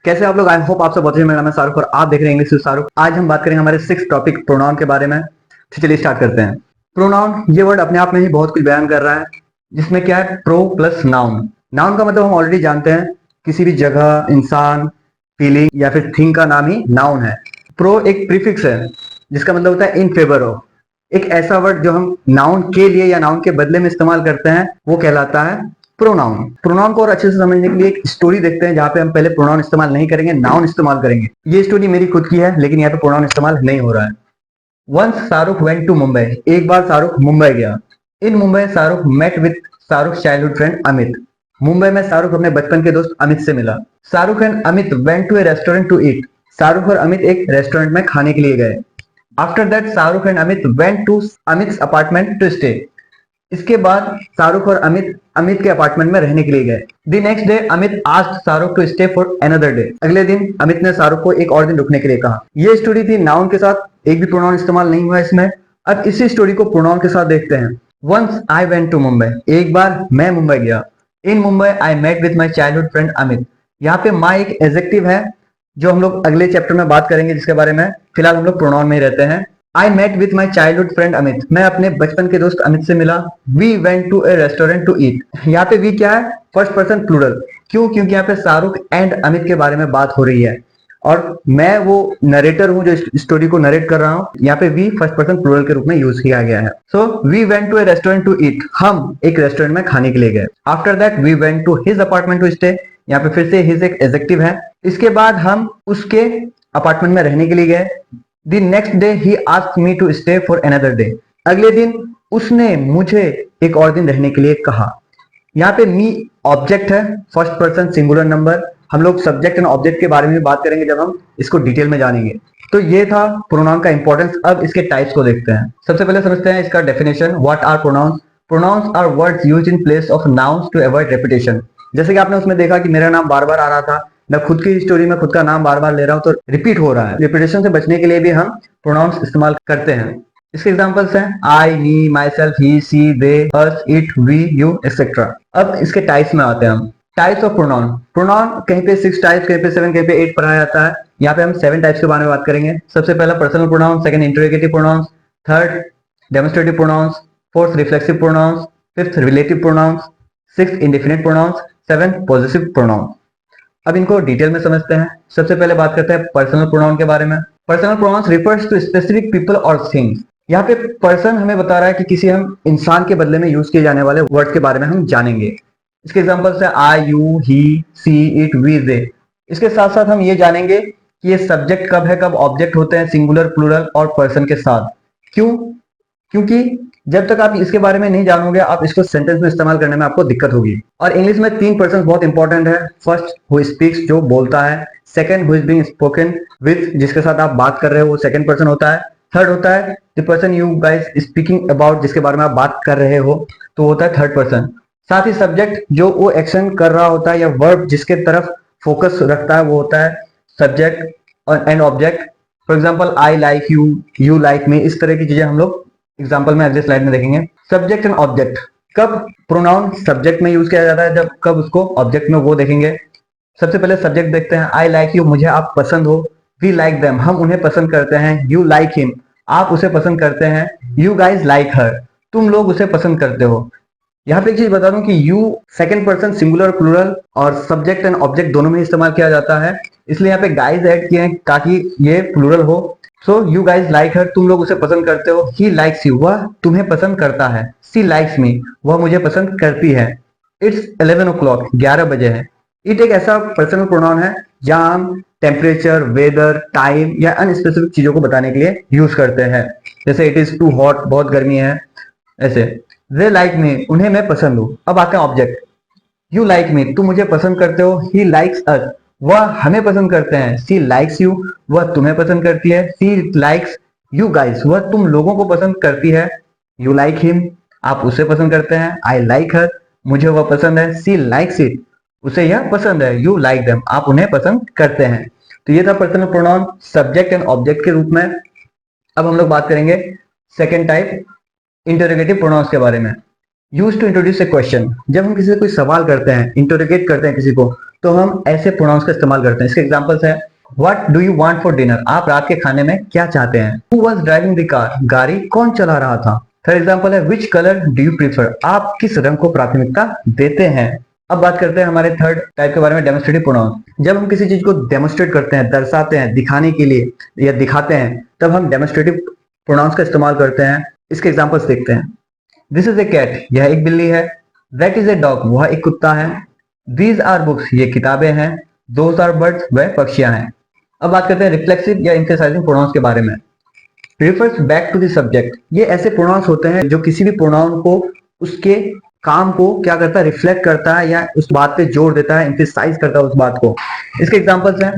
कैसे आप लोग? आई होप आप सब बहुत अच्छे हैं। मेरा नाम है शाहरुख और आप देख रहे हैं इंग्लिश विद शाहरुख। आज हम बात करेंगे हमारे 6 टॉपिक प्रोनाउन के बारे में। तो चलिए स्टार्ट करते हैं। प्रोनाउन ये वर्ड अपने आप में ही बहुत कुछ बयान कर रहा है, जिसमें क्या है, प्रो प्लस नाउन। नाउन का मतलब हम ऑलरेडी जानते हैं, किसी भी जगह, इंसान, फीलिंग या फिर थिंग का नाम ही नाउन है। प्रो एक प्रीफिक्स है, जिसका मतलब होता है इन फेवर ऑफ। एक ऐसा वर्ड जो हम नाउन के लिए या नाउन के बदले में इस्तेमाल करते हैं, वो कहलाता है प्रोनाउन। प्रोनाउन को और अच्छे से समझने के लिए एक स्टोरी देखते हैं, जहां पे हम पहले प्रोनाउन इस्तेमाल नहीं करेंगे, नाउन इस्तेमाल करेंगे। ये स्टोरी मेरी खुद की है, लेकिन यहाँ पे प्रोनाउन इस्तेमाल नहीं हो रहा है। Once Shahrukh went to Mumbai. एक बार शाहरुख मुंबई गया। In Mumbai Shahrukh met with Shahrukh childhood friend Amit. Mumbai में शाहरुख अपने बचपन के दोस्त अमित से मिला। Shahrukh and Amit went to a restaurant to eat. Shahrukh और अमित एक रेस्टोरेंट में खाने के लिए गए। After that Shahrukh and Amit went to Amit apartment to stay. इसके बाद शाहरुख और अमित अमित के अपार्टमेंट में रहने के लिए गए। The next day Amit asked Shahrukh to stay for another day. अगले दिन अमित ने शाहरुख को एक और दिन रुकने के लिए कहा। ये स्टोरी थी नाउन के साथ, एक भी प्रोनाउन इस्तेमाल नहीं हुआ इसमें। अब इसी स्टोरी को प्रोनाउन के साथ देखते हैं। Once I went to Mumbai. एक बार मैं मुंबई गया। In Mumbai I met with my childhood friend Amit. यहाँ पे माई एक एडजेक्टिव है, जो हम लोग अगले चैप्टर में बात करेंगे, जिसके बारे में फिलहाल हम लोग प्रोनाउन में ही रहते हैं। I met with my childhood friend Amit. मैं अपने बचपन के दोस्त अमित से मिला। We went to a restaurant to eat. यहाँ पे वी क्या है? First person plural. क्यों? क्योंकि यहाँ पे शाहरुख एंड अमित के बारे में बात हो रही है, और मैं वो नरेटर हूँ जो स्टोरी को नरेट कर रहा हूँ। यहाँ पे वी फर्स्ट पर्सन प्लूरल के रूप में यूज किया गया है। So we went to a restaurant to eat. हम एक रेस्टोरेंट में खाने के लिए गए। After that we went to his apartment to stay. यहाँ पे फिर से हिज एक एडजेक्टिव है। इसके बाद हम उसके अपार्टमेंट में रहने के लिए गए। The next day he asked me to stay for another day. अगले दिन उसने मुझे एक और दिन रहने के लिए कहा। यहाँ पे मी ऑब्जेक्ट है, फर्स्ट पर्सन सिंगुलर नंबर। हम लोग सब्जेक्ट एंड ऑब्जेक्ट के बारे में बात करेंगे जब हम इसको डिटेल में जानेंगे। तो ये था प्रोनाउन का इंपॉर्टेंस। अब इसके टाइप्स को देखते हैं। सबसे पहले समझते हैं इसका definition. What are pronouns? Pronouns are words used in place of nouns to avoid repetition. जैसे कि आपने उसमें देखा कि मेरा नाम बार बार आ रहा था, मैं खुद की स्टोरी में खुद का नाम बार बार ले रहा हूं, तो रिपीट हो रहा है। रिपीटेशन से बचने के लिए भी हम प्रोनाउंस इस्तेमाल करते हैं। इसके एग्जांपल्स हैं I, me, myself, he, she, they, us, it, we, you, etcetera. अब इसके टाइप्स में आते हैं हम। Types of pronoun. प्रोनाउन कहीं पे 6 टाइप्स, कहीं पे 7, कहीं पे 8 पढ़ाया जाता है। यहाँ पे हम 7 टाइप्स के बारे में बात करेंगे। सबसे पहला personal pronoun, second interrogative pronouns, third demonstrative pronouns, fourth reflexive pronouns, fifth relative pronouns, sixth indefinite pronouns, seventh positive pronouns. अब इनको डिटेल में समझते हैं। सबसे पहले बात करते हैं पर्सनल प्रोनाउन के बारे में। Personal pronouns refers to specific people और थिंग्स। यहाँ पे पर्सन हमें बता रहा है कि किसी हम इंसान के बदले में यूज किए जाने वाले वर्ड के बारे में हम जानेंगे। इसके एग्जांपल्स है I, you, he, she, it, we, they. इसके साथ साथ हम ये जानेंगे कि ये सब्जेक्ट कब है, कब ऑब्जेक्ट होते हैं, सिंगुलर, प्लूरल और पर्सन के साथ। क्यों? क्योंकि जब तक आप इसके बारे में नहीं जानोगे, आप इसको सेंटेंस में इस्तेमाल करने में आपको दिक्कत होगी। और इंग्लिश में 3 पर्सन बहुत इंपॉर्टेंट है। फर्स्ट हु स्पीक्स, जो बोलता है। Second who is being spoken with, जिसके साथ आप बात कर रहे हो, वो सेकंड पर्सन होता है। थर्ड होता है the person you guys speaking about, जिसके बारे में आप बात कर रहे हो, तो होता है थर्ड पर्सन। साथ ही सब्जेक्ट, जो वो एक्शन कर रहा होता है, या वर्ब जिसके तरफ फोकस रखता है, वो होता है subject and object. For example I like you, you like me, इस तरह की चीजें हम लोग एग्जाम्पल में अगले स्लाइड में देखेंगे। Subject and object. कब प्रोनाउन सब्जेक्ट में यूज किया जाता है, जब कब उसको ऑब्जेक्ट में, वो देखेंगे। सबसे पहले सब्जेक्ट देखते हैं। आई लाइक यू, मुझे आप पसंद हो। वी लाइक देम, हम उन्हें पसंद करते हैं। यू लाइक हिम, आप उसे पसंद करते हैं। यू गाइज लाइक हर, तुम लोग उसे पसंद करते हो। यहाँ पे एक चीज बता दूं कि you second person singular, plural और सब्जेक्ट एंड ऑब्जेक्ट दोनों में इस्तेमाल किया जाता है। इसलिए यहाँ पे गाइज ऐड किए हैं ताकि ये प्लूरल हो। सो यू गाइज लाइक हर, तुम लोग उसे पसंद करते हो। ही लाइक्स यू, वह तुम्हें पसंद करता है। सी लाइक्स मी, वह मुझे पसंद करती है। इट्स 11 o'clock, 11 बजे है। इट एक ऐसा पर्सनल प्रोनाउन है जहां हम टेम्परेचर, वेदर, टाइम या अनस्पेसिफिक चीजों को बताने के लिए यूज करते हैं। जैसे इट इज टू हॉट, बहुत गर्मी है, ऐसे। दे लाइक मी, उन्हें मैं पसंद हूं। अब आते हैं ऑब्जेक्ट। यू लाइक मी, तुम मुझे पसंद करते हो। ही लाइक्स अस, वह हमें पसंद करते हैं। सी लाइक्स यू, वह तुम्हें पसंद करती है। सी लाइक्स यू गाइस, वह तुम लोगों को पसंद करती है। यू लाइक हिम, आप उसे पसंद करते हैं। आई लाइक हर, मुझे वह पसंद है। सी लाइक्स इट, उसे यह पसंद है। यू लाइक देम, आप उन्हें पसंद करते हैं। तो ये था personal pronoun subject and object के रूप में। अब हम लोग बात करेंगे सेकेंड टाइप, इंटरोगेटिव प्रोनाउंस के बारे में। Use to introduce a question. जब हम किसी से कोई सवाल करते हैं, इंटरोगेट करते हैं किसी को, तो हम ऐसे प्रोनाउंस का इस्तेमाल करते हैं। इसके एग्जांपल्स है what do you want for dinner, आप रात के खाने में क्या चाहते हैं। Who was driving the car, गाड़ी कौन चला रहा था। थर्ड एग्जांपल है which colour do you prefer, आप किस रंग को प्राथमिकता देते हैं। अब बात करते हैं हमारे थर्ड टाइप के बारे में, डेमोस्ट्रेटिव प्रोनाउंस। जब हम किसी चीज को डेमोस्ट्रेट करते हैं, दर्शाते हैं, दिखाने के लिए या दिखाते हैं, तब हम डेमोस्ट्रेटिव प्रोनाउंस का इस्तेमाल करते हैं। इसके एग्जांपल्स देखते हैं। दिस इज ए कैट, यह एक बिल्ली है। दैट इज ए डॉग, वह एक कुत्ता है। दीज आर बुक्स, ये किताबें हैं। दोज आर बर्ड्स, वह पक्षियां हैं। अब बात करते हैं रिफ्लेक्सिव या एम्फेसाइजिंग प्रोनाउंस के बारे में। Refers back to the subject, ये ऐसे प्रोनाउंस होते हैं जो किसी भी प्रोनाउन को उसके काम को क्या करता है, रिफ्लेक्ट करता है या उस बात पे जोर देता है, एम्फेसाइज करता है उस बात को। इसके एग्जांपल्स हैं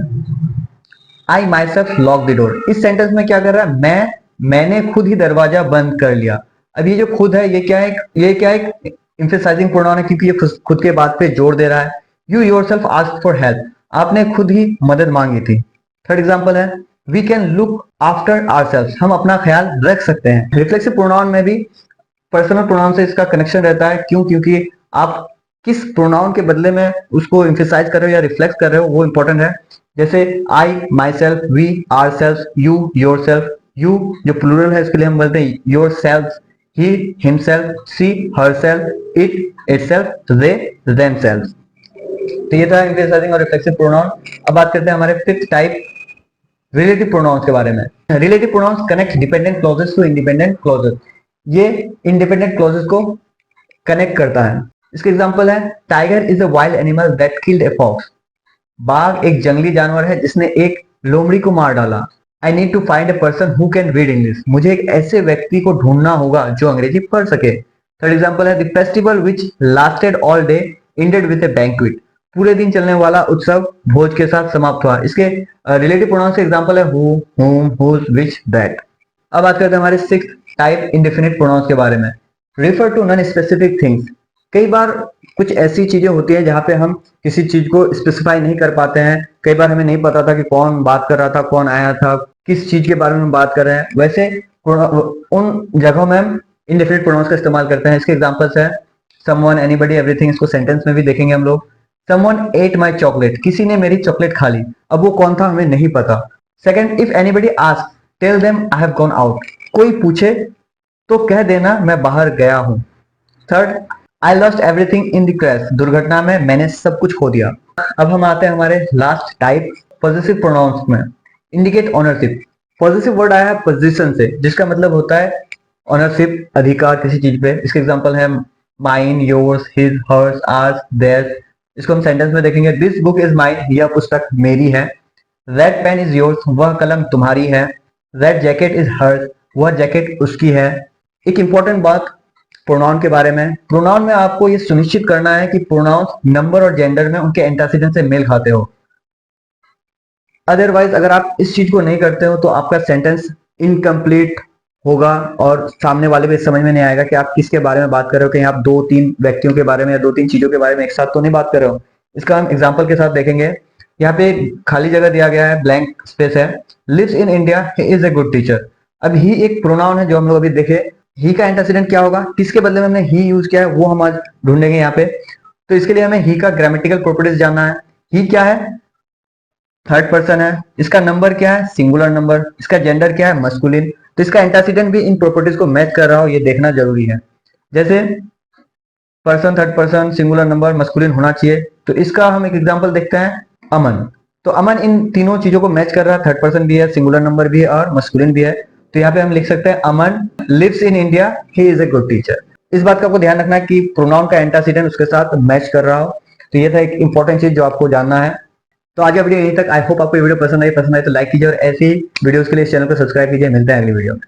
I myself lock the door, इस सेंटेंस में क्या कर रहा है, मैंने खुद ही दरवाजा बंद कर लिया। अब ये जो खुद है, ये क्या एक एम्फेसाइजिंग प्रोनाउन है, क्योंकि ये खुद के बात पे जोर दे रहा है। You yourself asked for help, आपने खुद ही मदद मांगी थी। थर्ड एग्जांपल है we can look after ourselves, हम अपना ख्याल रख सकते हैं। रिफ्लेक्सिव प्रोनाउन में भी पर्सनल प्रोनाउन से इसका कनेक्शन रहता है। क्यों? क्योंकि आप किस प्रोनाउन के बदले में उसको एम्फेसाइज कर रहे हो या रिफ्लेक्ट कर रहे हो, वो इंपॉर्टेंट है। जैसे I myself, we ourselves, you yourself. You जो प्लूरल है इसके लिए हम बोलते हैं yourself, he himself, she herself, it itself, they themselves. तो ये था एम्फेसाइजिंग और रिफ्लेक्सिव प्रोनाउन। अब बात करते हैं हमारे फिफ्थ टाइप, रिलेटिव प्रोनाउंस के बारे में। Relative pronouns connect dependent clauses to independent clauses, ये इंडिपेंडेंट क्लॉजेस को कनेक्ट करता है। इसके एग्जांपल है tiger is a wild animal that killed a fox, बाघ एक जंगली जानवर है जिसने एक लोमड़ी को मार डाला। I need to find a person who can read English, मुझे एक ऐसे व्यक्ति को ढूंढना होगा जो अंग्रेजी पढ़ सके। थर्ड एग्जांपल है the festival which lasted all day ended with A banquet, पूरे दिन चलने वाला उत्सव भोज के साथ समाप्त हुआ। इसके रिलेटिव प्रोनाउंस एग्जांपल है हु, हुम, हुज, विच, दैट। अब बात करते हैं हमारे सिक्स्थ टाइप इंडेफिनिट प्रोनाउंस के बारे में। Refer to non specific things, कई बार कुछ ऐसी चीजें होती है जहां पे हम किसी चीज को स्पेसिफाई नहीं कर पाते हैं। कई बार हमें नहीं पता था कि कौन बात कर रहा था, कौन आया था, किस चीज के बारे में बात कर रहे हैं। वैसे उन जगहों में हम इंडेफिनिट प्रोनाउंस का इस्तेमाल करते हैं। इसके एग्जांपल्स है समवन, एनीबॉडी, एवरीथिंग। इसको सेंटेंस में भी देखेंगे हम लोग। समवन एट माई चॉकलेट, किसी ने मेरी चॉकलेट खा ली। अब वो कौन था हमें नहीं पता। Second, if anybody ask tell them I have gone out, कोई पूछे तो कह देना मैं बाहर गया हूं। Third, I lost everything in the crash, दुर्घटना में मैंने सब कुछ खो दिया। अब हम आते हैं हमारे लास्ट टाइप पॉजेसिव प्रोनाउंस में। इंडिकेट ऑनरशिप, पॉजेसिव वर्ड आया है पोजीशन से, जिसका मतलब होता है ऑनरशिप, अधिकार किसी चीज पे। इसके एग्जांपल है mine, yours, his, hers, ours, theirs. इसको हम सेंटेंस में देखेंगे। दिस बुक इज माइन, यह पुस्तक मेरी है। दैट पेन इज योर्स, वह कलम तुम्हारी है। दैट जैकेट इज हर्स, वह जैकेट उसकी है। एक इंपॉर्टेंट बात प्रोनाउन के बारे में, प्रोनाउन में आपको यह सुनिश्चित करना है कि प्रोनाउंस नंबर और जेंडर में उनके एंटासीडेंट से मेल खाते हो। अदरवाइज अगर आप इस चीज को नहीं करते हो तो आपका सेंटेंस इनकम्प्लीट होगा और सामने वाले को समझ में नहीं आएगा कि आप किसके बारे में बात कर रहे हो। कहीं आप दो तीन व्यक्तियों के बारे में या दो तीन चीजों के बारे में एक साथ तो नहीं बात कर रहे हो। इसका हम एग्जाम्पल के साथ देखेंगे। यहाँ पे खाली जगह दिया गया है, ब्लैंक स्पेस है। Lives in India, he is a good teacher. अब ही एक प्रोनाउन है जो हम लोग अभी देखे। ही का एंटासीडेंट क्या होगा, किसके बदले में हमने ही यूज किया है वो हम आज ढूंढेंगे यहाँ पे। तो इसके लिए हमें ही का ग्रामेटिकल प्रॉपर्टीज जानना है। ही क्या है, थर्ड पर्सन है। इसका नंबर क्या है, सिंगुलर नंबर। इसका जेंडर क्या है, मस्कुलिन। तो इसका एंटासीडेंट भी इन प्रॉपर्टीज को मैच कर रहा हो ये देखना जरूरी है। जैसे person, third person, singular number, masculine होना चाहिए। तो इसका हम एक एग्जांपल देखते हैं, अमन। तो अमन इन तीनों चीजों को मैच कर रहा है, थर्ड पर्सन भी है, सिंगुलर नंबर भी है और मस्कुलिन भी है। तो यहाँ पे हम लिख सकते हैं Aman lives in India, he is a good teacher. इस बात का आपको ध्यान रखना है कि प्रोनाउन का एंटासीडेंट उसके साथ मैच कर रहा हो। तो ये था एक इंपॉर्टेंट चीज जो आपको जानना है। तो आज का वीडियो यहीं तक। आई होप आपको ये वीडियो पसंद आई तो लाइक कीजिए और ऐसी वीडियोस के लिए इस चैनल को सब्सक्राइब कीजिए। मिलते हैं अगली वीडियो में।